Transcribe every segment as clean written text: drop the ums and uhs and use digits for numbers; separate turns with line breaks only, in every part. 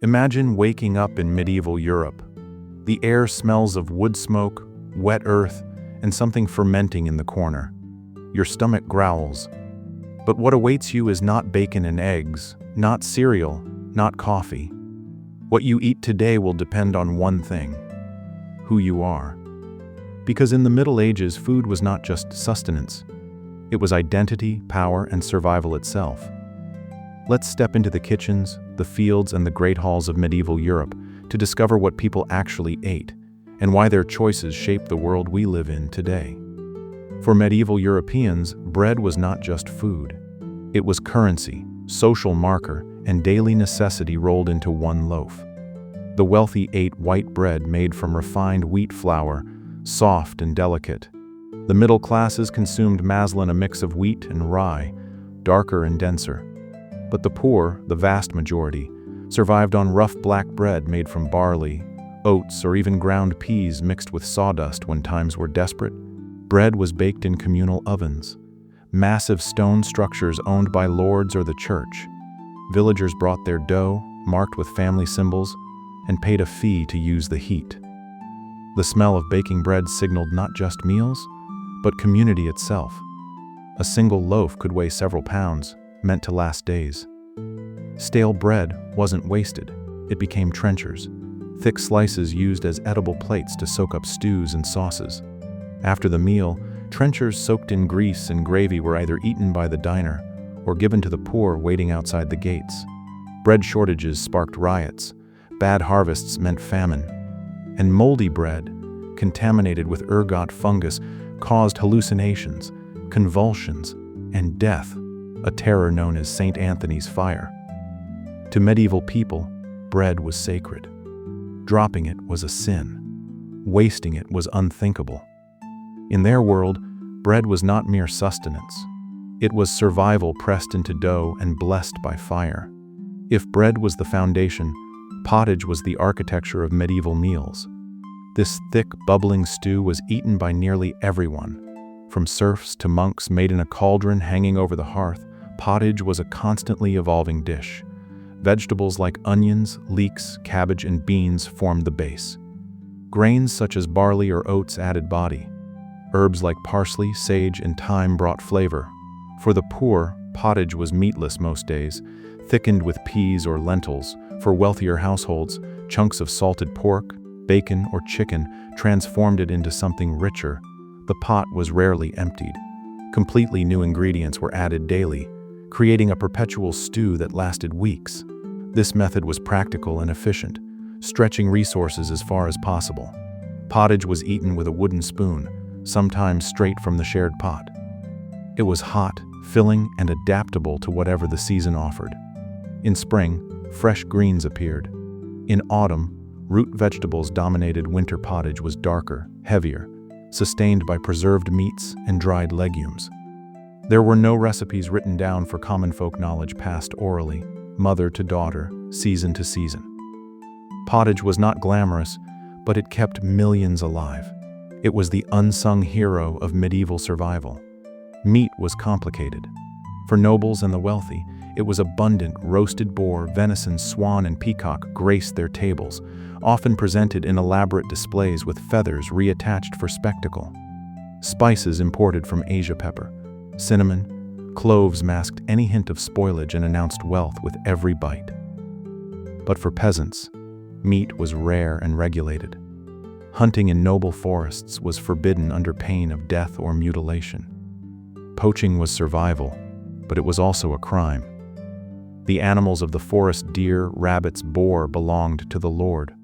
Imagine waking up in medieval Europe. The air smells of wood smoke, wet earth, and something fermenting in the corner. Your stomach growls. But what awaits you is not bacon and eggs, not cereal, not coffee. What you eat today will depend on one thing: who you are. Because in the Middle Ages, food was not just sustenance. It was identity, power, and survival itself. Let's step into the kitchens, the fields, and the great halls of medieval Europe to discover what people actually ate and why their choices shape the world we live in today. For medieval Europeans, bread was not just food. It was currency, social marker, and daily necessity rolled into one loaf. The wealthy ate white bread made from refined wheat flour, soft and delicate. The middle classes consumed maslin, a mix of wheat and rye, darker and denser. But the poor, the vast majority, survived on rough black bread made from barley, oats, or even ground peas mixed with sawdust when times were desperate. Bread was baked in communal ovens, massive stone structures owned by lords or the church. Villagers brought their dough, marked with family symbols, and paid a fee to use the heat. The smell of baking bread signaled not just meals, but community itself. A single loaf could weigh several pounds, meant to last days. Stale bread wasn't wasted, it became trenchers, thick slices used as edible plates to soak up stews and sauces. After the meal, trenchers soaked in grease and gravy were either eaten by the diner or given to the poor waiting outside the gates. Bread shortages sparked riots, bad harvests meant famine, and moldy bread, contaminated with ergot fungus, caused hallucinations, convulsions, and death, a terror known as St. Anthony's fire. To medieval people, bread was sacred. Dropping it was a sin. Wasting it was unthinkable. In their world, bread was not mere sustenance. It was survival pressed into dough and blessed by fire. If bread was the foundation, pottage was the architecture of medieval meals. This thick, bubbling stew was eaten by nearly everyone. From serfs to monks, made in a cauldron hanging over the hearth, pottage was a constantly evolving dish. Vegetables like onions, leeks, cabbage, and beans formed the base. Grains such as barley or oats added body. Herbs like parsley, sage, and thyme brought flavor. For the poor, pottage was meatless most days, thickened with peas or lentils. For wealthier households, chunks of salted pork, bacon, or chicken transformed it into something richer. The pot was rarely emptied. Completely new ingredients were added daily, creating a perpetual stew that lasted weeks. This method was practical and efficient, stretching resources as far as possible. Pottage was eaten with a wooden spoon, sometimes straight from the shared pot. It was hot, filling, and adaptable to whatever the season offered. In spring, fresh greens appeared. In autumn, root vegetables dominated. Winter pottage was darker, heavier, sustained by preserved meats and dried legumes. There were no recipes written down for common folk knowledge passed orally, mother to daughter, season to season. Pottage was not glamorous, but it kept millions alive. It was the unsung hero of medieval survival. Meat was complicated. For nobles and the wealthy, it was abundant. Roasted boar, venison, swan, and peacock graced their tables, often presented in elaborate displays with feathers reattached for spectacle. Spices imported from Asia, pepper, cinnamon, cloves masked any hint of spoilage and announced wealth with every bite. But for peasants, meat was rare and regulated. Hunting in noble forests was forbidden under pain of death or mutilation. Poaching was survival, but it was also a crime. The animals of the forest, deer, rabbits, boar, belonged to the lord.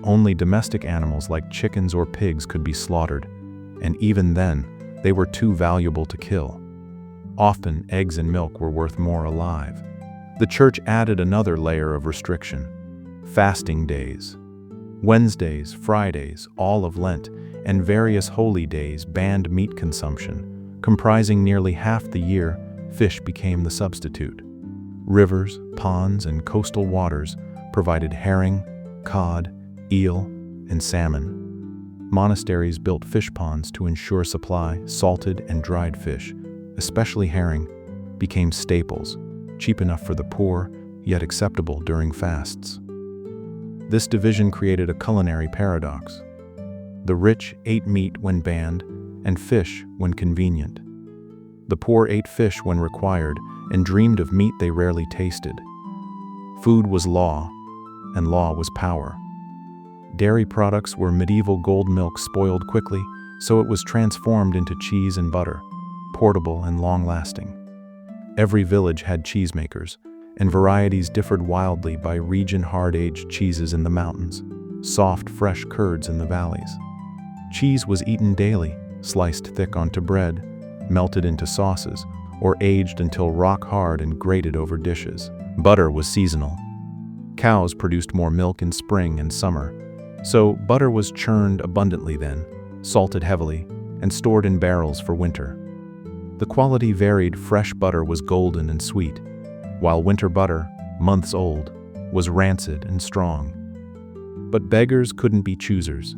Only domestic animals like chickens or pigs could be slaughtered, and even then, they were too valuable to kill. Often, eggs and milk were worth more alive. The church added another layer of restriction: fasting days. Wednesdays, Fridays, all of Lent, and various holy days banned meat consumption. Comprising nearly half the year, fish became the substitute. Rivers, ponds, and coastal waters provided herring, cod, eel, and salmon. Monasteries built fish ponds to ensure supply. Salted and dried fish, especially herring, became staples, cheap enough for the poor, yet acceptable during fasts. This division created a culinary paradox. The rich ate meat when banned, and fish when convenient. The poor ate fish when required, and dreamed of meat they rarely tasted. Food was law, and law was power. Dairy products were medieval gold milk spoiled quickly, so it was transformed into cheese and butter, portable and long-lasting. Every village had cheesemakers, and varieties differed wildly by region. Hard-aged cheeses in the mountains, soft, fresh curds in the valleys. Cheese was eaten daily, sliced thick onto bread, melted into sauces, or aged until rock-hard and grated over dishes. Butter was seasonal. Cows produced more milk in spring and summer, so butter was churned abundantly then, salted heavily, and stored in barrels for winter. The quality varied. Fresh butter was golden and sweet, while winter butter, months old, was rancid and strong. But beggars couldn't be choosers.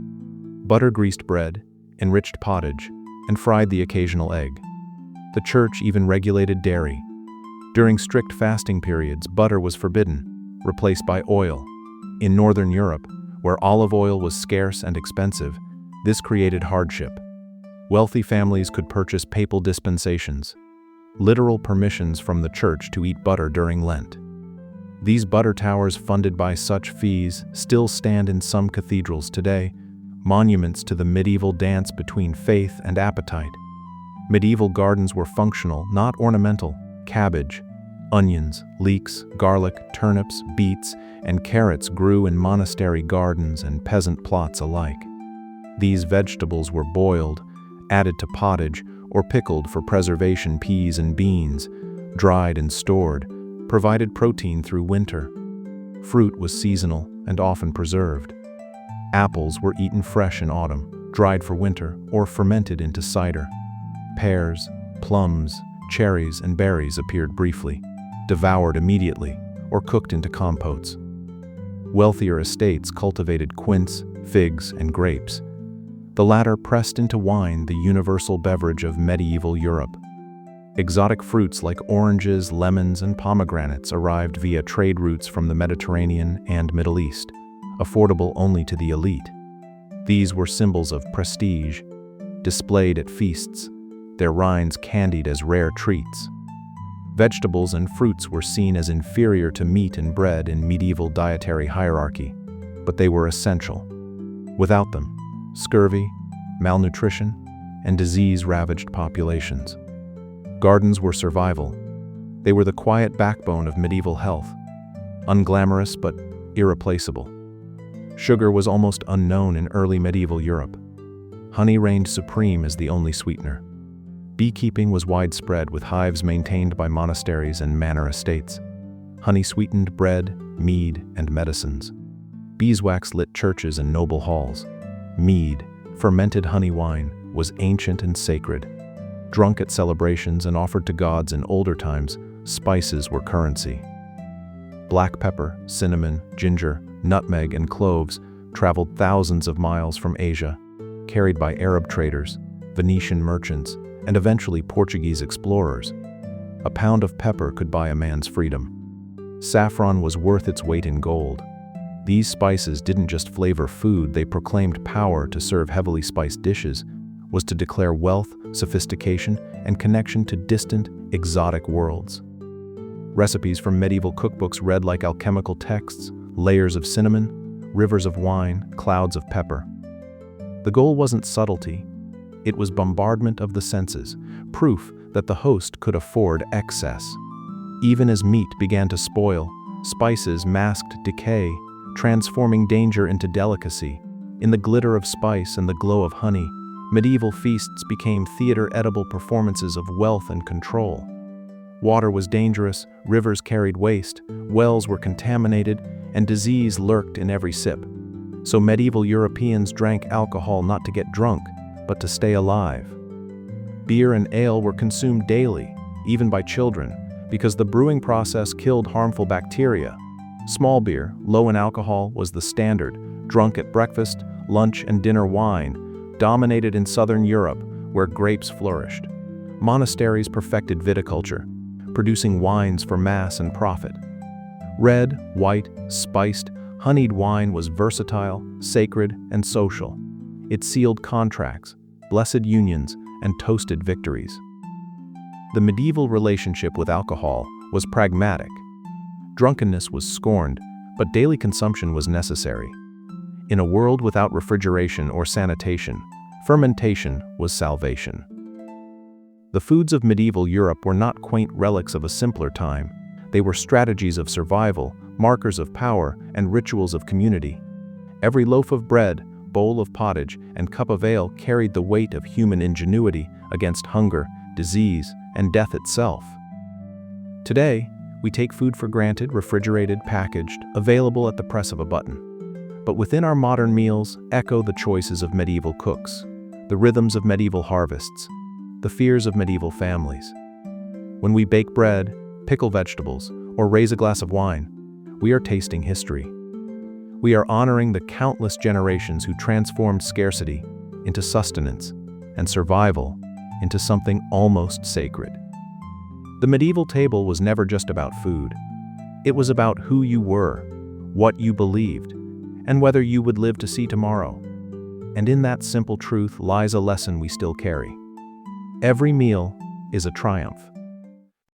Butter greased bread, enriched pottage, and fried the occasional egg. The church even regulated dairy. During strict fasting periods, butter was forbidden, replaced by oil. In Northern Europe, where olive oil was scarce and expensive, this created hardship. Wealthy families could purchase papal dispensations, literal permissions from the church to eat butter during Lent. These butter towers, funded by such fees, still stand in some cathedrals today, monuments to the medieval dance between faith and appetite. Medieval gardens were functional, not ornamental. Cabbage, onions, leeks, garlic, turnips, beets, and carrots grew in monastery gardens and peasant plots alike. These vegetables were boiled, added to pottage, or pickled for preservation. Peas and beans, dried and stored, provided protein through winter. Fruit was seasonal and often preserved. Apples were eaten fresh in autumn, dried for winter, or fermented into cider. Pears, plums, cherries, and berries appeared briefly, devoured immediately, or cooked into compotes. Wealthier estates cultivated quince, figs, and grapes. The latter pressed into wine, the universal beverage of medieval Europe. Exotic fruits like oranges, lemons, and pomegranates arrived via trade routes from the Mediterranean and Middle East, affordable only to the elite. These were symbols of prestige, displayed at feasts, their rinds candied as rare treats. Vegetables and fruits were seen as inferior to meat and bread in medieval dietary hierarchy, but they were essential. Without them, scurvy, malnutrition, and disease ravaged populations. Gardens were survival. They were the quiet backbone of medieval health, unglamorous but irreplaceable. Sugar was almost unknown in early medieval Europe. Honey reigned supreme as the only sweetener. Beekeeping was widespread, with hives maintained by monasteries and manor estates. Honey sweetened bread, mead, and medicines. Beeswax lit churches and noble halls. Mead, fermented honey wine, was ancient and sacred. Drunk at celebrations and offered to gods in older times, spices were currency. Black pepper, cinnamon, ginger, nutmeg, and cloves traveled thousands of miles from Asia, carried by Arab traders, Venetian merchants, and eventually Portuguese explorers. A pound of pepper could buy a man's freedom. Saffron was worth its weight in gold. These spices didn't just flavor food, they proclaimed power. To serve heavily spiced dishes was to declare wealth, sophistication, and connection to distant, exotic worlds. Recipes from medieval cookbooks read like alchemical texts: layers of cinnamon, rivers of wine, clouds of pepper. The goal wasn't subtlety, it was bombardment of the senses, proof that the host could afford excess. Even as meat began to spoil, spices masked decay, transforming danger into delicacy. In the glitter of spice and the glow of honey, medieval feasts became theater-edible performances of wealth and control. Water was dangerous, rivers carried waste, wells were contaminated, and disease lurked in every sip. So medieval Europeans drank alcohol not to get drunk, but to stay alive. Beer and ale were consumed daily, even by children, because the brewing process killed harmful bacteria. Small beer, low in alcohol, was the standard. Drunk at breakfast, lunch, and dinner, wine dominated in southern Europe, where grapes flourished. Monasteries perfected viticulture, producing wines for mass and profit. Red, white, spiced, Honeyed wine was versatile, sacred, and social. It sealed contracts, blessed unions, and toasted victories. The medieval relationship with alcohol was pragmatic. Drunkenness was scorned, but daily consumption was necessary. In a world without refrigeration or sanitation, fermentation was salvation. The foods of medieval Europe were not quaint relics of a simpler time. They were strategies of survival, markers of power, and rituals of community. Every loaf of bread, bowl of pottage, and cup of ale carried the weight of human ingenuity against hunger, disease, and death itself. Today, we take food for granted, refrigerated, packaged, available at the press of a button. But within our modern meals echo the choices of medieval cooks, the rhythms of medieval harvests, the fears of medieval families. When we bake bread, pickle vegetables, or raise a glass of wine, we are tasting history. We are honoring the countless generations who transformed scarcity into sustenance and survival into something almost sacred. The medieval table was never just about food. It was about who you were, what you believed, and whether you would live to see tomorrow. And in that simple truth lies a lesson we still carry. Every meal is a triumph.